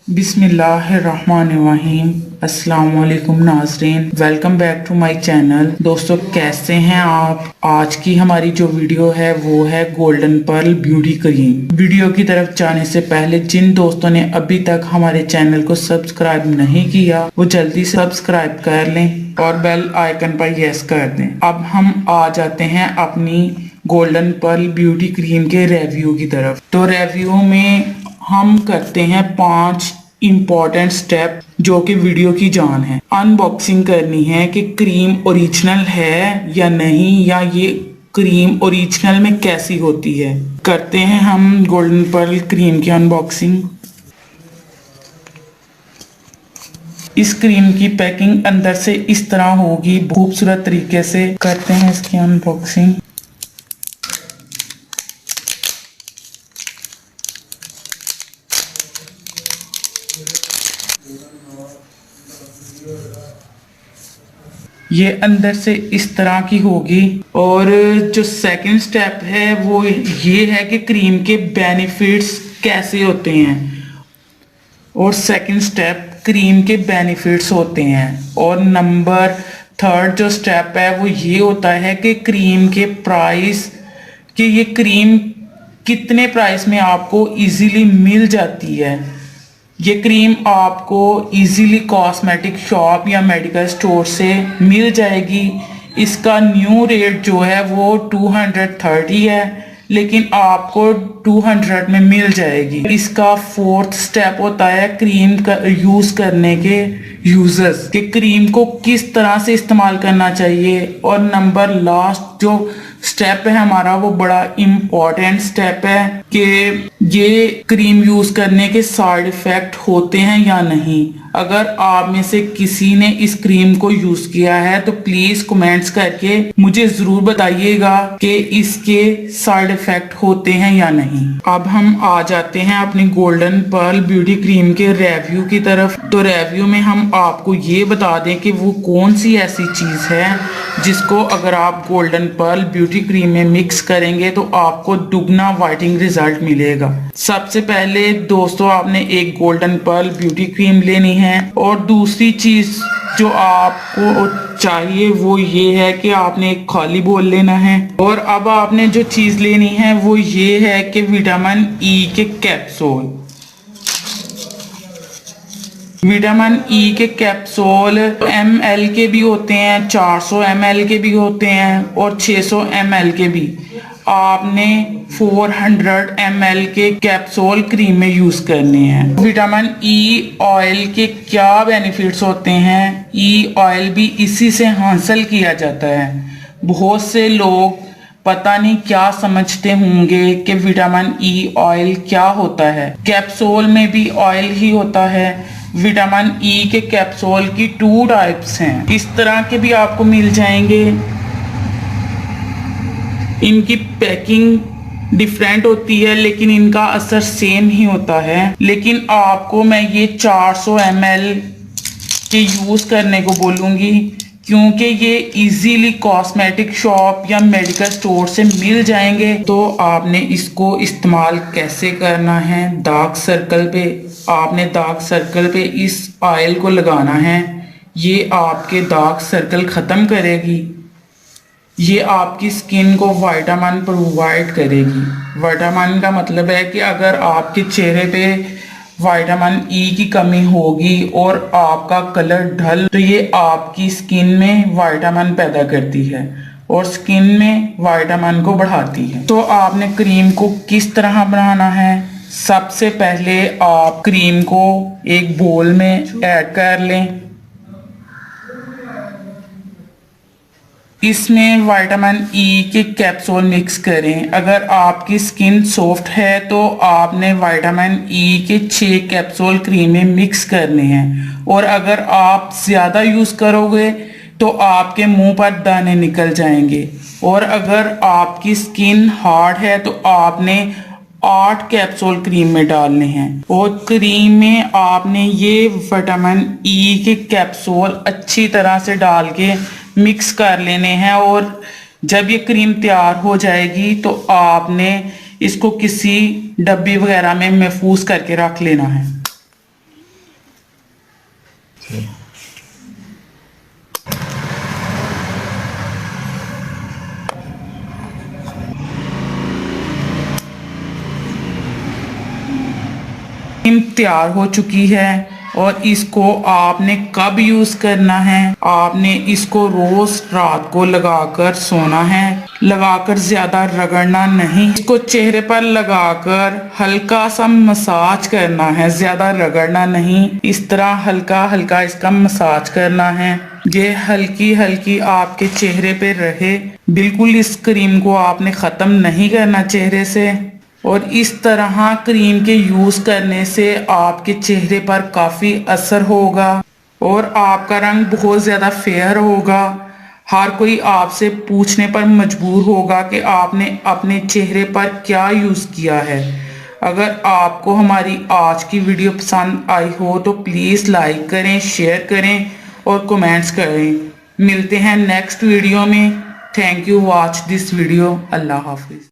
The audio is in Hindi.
बिस्मिल्लाहिर्रहमानिर्रहीम। अस्सलाम वालेकुम नाज़रीन, welcome back to my channel. दोस्तों कैसे हैं आप। आज की हमारी जो वीडियो है वो है golden pearl beauty cream. Video की तरफ जाने से पहले जिन दोस्तों ने अभी तक हमारे चैनल को सब्सक्राइब नहीं किया वो जल्दी से सब्सक्राइब कर लें और बेल आइकन पर यस कर दें। अब हम आ जाते हैं अपनी गोल्डन पर्ल ब्यूटी क्रीम के रिव्यू की तरफ। तो रिव्यू में हम करते हैं 5 इम्पॉर्टेंट स्टेप जो कि वीडियो की जान है। अनबॉक्सिंग करनी है कि क्रीम ओरिजिनल है या नहीं, या ये क्रीम ओरिजिनल में कैसी होती है। करते हैं हम गोल्डन पर्ल क्रीम की अनबॉक्सिंग। इस क्रीम की पैकिंग अंदर से इस तरह होगी, खूबसूरत तरीके से। करते हैं इसकी अनबॉक्सिंग। ये अंदर से इस तरह की होगी। और जो सेकंड स्टेप है वो ये है कि क्रीम के बेनिफिट्स कैसे होते हैं। और सेकंड स्टेप क्रीम के बेनिफिट्स होते हैं। और नंबर 3 जो स्टेप है वो ये होता है कि क्रीम के प्राइस, कि ये क्रीम कितने प्राइस में आपको इजीली मिल जाती है। ये क्रीम आपको इजीली कॉस्मेटिक शॉप या मेडिकल स्टोर से मिल जाएगी। इसका न्यू रेट जो है वो 230 है, लेकिन आपको 200 में मिल जाएगी। इसका फोर्थ स्टेप होता है क्रीम का यूज करने के यूजर्स, कि क्रीम को किस तरह से इस्तेमाल करना चाहिए। और नंबर लास्ट जो स्टेप है हमारा वो बड़ा इम्पोर्टेंट स्टेप है कि ये क्रीम यूज करने के साइड इफेक्ट होते हैं या नहीं। अगर आप में से किसी ने इस क्रीम को यूज किया है तो प्लीज कमेंट्स करके मुझे जरूर बताइएगा कि इसके साइड इफेक्ट होते हैं या नहीं। अब हम आ जाते हैं अपनी गोल्डन पर्ल ब्यूटी क्रीम के रिव्यू की तरफ। तो रिव्यू में हम आपको ये बता दें कि वो कौन सी ऐसी चीज है जिसको अगर आप गोल्डन पर्ल ब्यूटी क्रीम में मिक्स करेंगे तो आपको दुगना वाइटिंग रिजल्ट मिलेगा। सबसे पहले दोस्तों आपने एक गोल्डन पर्ल ब्यूटी क्रीम लेनी है। और दूसरी चीज जो आपको चाहिए वो ये है कि आपने एक खाली बोल लेना है। और अब आपने जो चीज लेनी है वो ये है कि विटामिन ई के कैप्सूल। विटामिन ई के कैप्सूल ml के भी होते हैं, 400 ml के भी होते हैं और 600 ml के भी। आपने 400 ml के कैप्सूल क्रीम में यूज करने हैं। विटामिन ई ऑयल के क्या बेनिफिट्स होते हैं, ई ऑयल भी इसी से हासिल किया जाता है। बहुत से लोग पता नहीं क्या समझते होंगे कि विटामिन ई ऑयल क्या होता है। कैप्सूल में भी ऑयल ही होता है। विटामिन ई के कैप्सूल की 2 टाइप्स हैं, इस तरह के भी आपको मिल जाएंगे। इनकी पैकिंग डिफरेंट होती है लेकिन इनका असर सेम ही होता है। लेकिन आपको मैं ये 400 ml के यूज करने को बोलूंगी क्योंकि ये इजीली कॉस्मेटिक शॉप या मेडिकल स्टोर से मिल जाएंगे। तो आपने इसको इस्तेमाल कैसे करना है, डार्क सर्कल पे आपने डार्क सर्कल पे इस ऑयल को लगाना है। ये आपके डार्क सर्कल ख़त्म करेगी। ये आपकी स्किन को विटामिन प्रोवाइड करेगी। विटामिन का मतलब है कि अगर आपके चेहरे पे विटामिन ई की कमी होगी और आपका कलर ढल, तो ये आपकी स्किन में विटामिन पैदा करती है और स्किन में विटामिन को बढ़ाती है। तो आपने क्रीम को किस तरह बनाना है। सबसे पहले आप क्रीम को एक बोल में ऐड कर लें। इसमें विटामिन ई के कैप्सूल मिक्स करें। अगर आपकी स्किन सॉफ्ट है तो आपने विटामिन ई के 6 कैप्सूल क्रीम में मिक्स करने हैं। और अगर आप ज़्यादा यूज़ करोगे तो आपके मुंह पर दाने निकल जाएंगे। और अगर आपकी स्किन हार्ड है तो आपने 8 कैप्सूल क्रीम में डालने हैं। और क्रीम में आपने ये विटामिन ई के कैप्सूल अच्छी तरह से डाल के मिक्स कर लेने हैं। और जब ये क्रीम तैयार हो जाएगी तो आपने इसको किसी डब्बी वगैरह में महफूज करके रख लेना है। क्रीम तैयार हो चुकी है और इसको आपने कब यूज करना है, आपने इसको रोज रात को लगाकर सोना है, लगाकर ज्यादा रगड़ना नहीं, इसको चेहरे पर लगाकर हल्का सा मसाज करना है, ज्यादा रगड़ना नहीं, इस तरह हल्का हल्का इसका मसाज करना है। ये हल्की हल्की आपके चेहरे पे रहे, बिल्कुल इस क्रीम को आपने खत्म नहीं करना चेहरे से। और इस तरह क्रीम के यूज करने से आपके चेहरे पर काफी असर होगा और आपका रंग बहुत ज्यादा फेयर होगा। हर कोई आपसे पूछने पर मजबूर होगा कि आपने अपने चेहरे पर क्या यूज किया है। अगर आपको हमारी आज की वीडियो पसंद आई हो तो प्लीज लाइक करें, शेयर करें और कमेंट्स करें। मिलते हैं नेक्स्ट वीडियो में। Thank you watch this video. Allah Hafiz.